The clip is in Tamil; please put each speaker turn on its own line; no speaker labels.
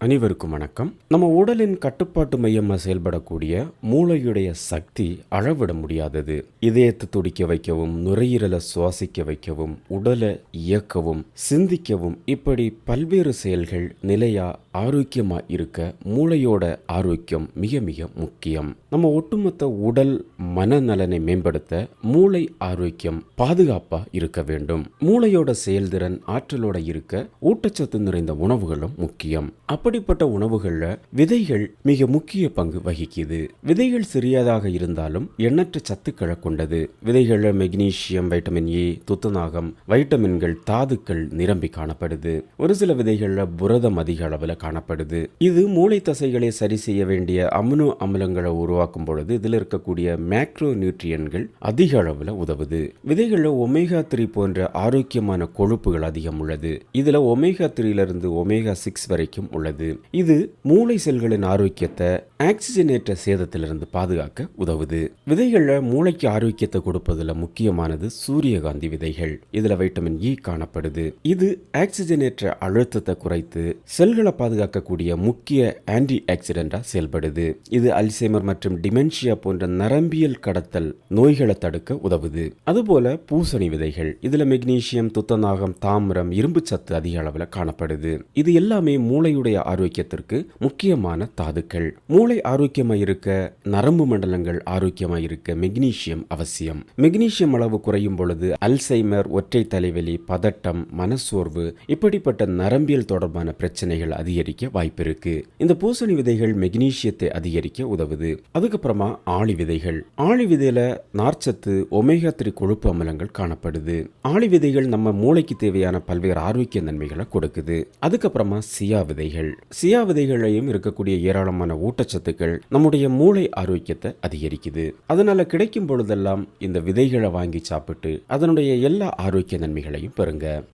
அனைவருக்கும் வணக்கம். நம்ம உடலின் கட்டுப்பாட்டு மையமா செயல்படக்கூடிய மூளையுடைய சக்தி அளவிட முடியாதது. இதயத்தை துடிக்க வைக்கவும், நுரையீரலை சுவாசிக்க வைக்கவும், உடலை இயக்கவும், சிந்திக்கவும், இப்படி பல்வேறு செயல்கள் நிலையா ஆரோக்கியமா இருக்க மூளையோட ஆரோக்கியம் மிக மிக முக்கியம். நம்ம ஒட்டுமொத்த உடல் மனநலனை மேம்படுத்த மூளை ஆரோக்கியம் பாதுகாப்பா இருக்க வேண்டும். மூளையோட செயல்திறன் ஆற்றலோட இருக்க ஊட்டச்சத்து நிறைந்த உணவுகளும் முக்கியம். அப்படிப்பட்ட உணவுகள்ல விதைகள் மிக முக்கிய பங்கு வகிக்குது. விதைகள் சிறியதாக இருந்தாலும் எண்ணற்ற சத்துக்களை கொண்டது. விதைகள்ல மெக்னீசியம், வைட்டமின் ஏ, துத்தநாகம், வைட்டமின்கள், தாதுக்கள் நிரம்பி காணப்படுது. ஒரு சில விதைகள்ல புரதம் அதிக அளவில் காணப்படுது. இது மூளை தசைகளை சரி செய்ய வேண்டிய அமினோ அமிலங்களை உருவாக்கும் பொழுது இதில் இருக்கக்கூடிய மேக்ரோ நியூட்ரியன்கள் அதிக அளவில் உதவுது. விதைகள்ல ஒமேகா 3 போன்ற ஆரோக்கியமான கொழுப்புகள் அதிகம் உள்ளது. இதுல ஒமேகா 3 இருந்து ஒமேகா 6 வரைக்கும் உள்ளது. இது மூளை செல்களின் ஆரோக்கியத்தை ஆக்சிஜனேற்ற சேதத்திலிருந்து பாதுகாக்க உதவுது. விதைகள்ல மூளைக்கு ஆரோக்கியத்தை கொடுப்பதுல முக்கியமானது சூரியகாந்தி விதைகள். இதுல வைட்டமின் இ காணப்படுது. இது ஆக்சிஜனேற்ற அழுத்தத்தை குறைத்து செல்களை பாதுகாக்கக்கூடிய முக்கிய ஆன்டி ஆக்சிடென்டா செயல்படுது. இது அல்சைமர் மற்றும் டிமென்ஷியா போன்ற நரம்பியல் கடத்தல் நோய்களை தடுக்க உதவுது. அதுபோல பூசணி விதைகள். இதுல மெக்னீசியம், துத்தநாகம், தாமிரம், இரும்பு சத்து அதிக அளவில் காணப்படுது. இது எல்லாமே மூளையுடைய ஆரோக்கியத்திற்கு முக்கியமான தாதுக்கள். மூளை ஆரோக்கியமா இருக்க, நரம்பு மண்டலங்கள் ஆரோக்கியமா இருக்க மெக்னீசியம் அவசியம். மெக்னீசியம் அளவு குறையும் பொழுது அல்சைமர், ஒற்றை தலைவலி, பதட்டம், மனசோர்வு இப்படிப்பட்ட நரம்பியல் தொடர்பான பிரச்சனைகள் அதிகரிக்க வாய்ப்பு இருக்கு. இந்த பூசணி விதைகள் மெக்னீசியத்தை அதிகரிக்க உதவுது. அதுக்கப்புறமா ஆளி விதைகள். ஆளி விதையில நார்ச்சத்து, ஒமேகா 3 கொழுப்பு அமிலங்கள் காணப்படுது. ஆளி விதைகள் நம்ம மூளைக்கு தேவையான பல்வேறு ஆரோக்கிய நன்மைகளை கொடுக்குது. அதுக்கப்புறமா சியா விதைகள். சியா விதைகளையும் இருக்கக்கூடிய ஏராளமான ஊட்டச்சத்துக்கள் நம்முடைய மூளை ஆரோக்கியத்தை அதிகரிக்குது. அதனால கிடைக்கும் பொழுதெல்லாம் இந்த விதைகளை வாங்கி சாப்பிட்டு அதனுடைய எல்லா ஆரோக்கிய நன்மைகளையும் பெறுங்க.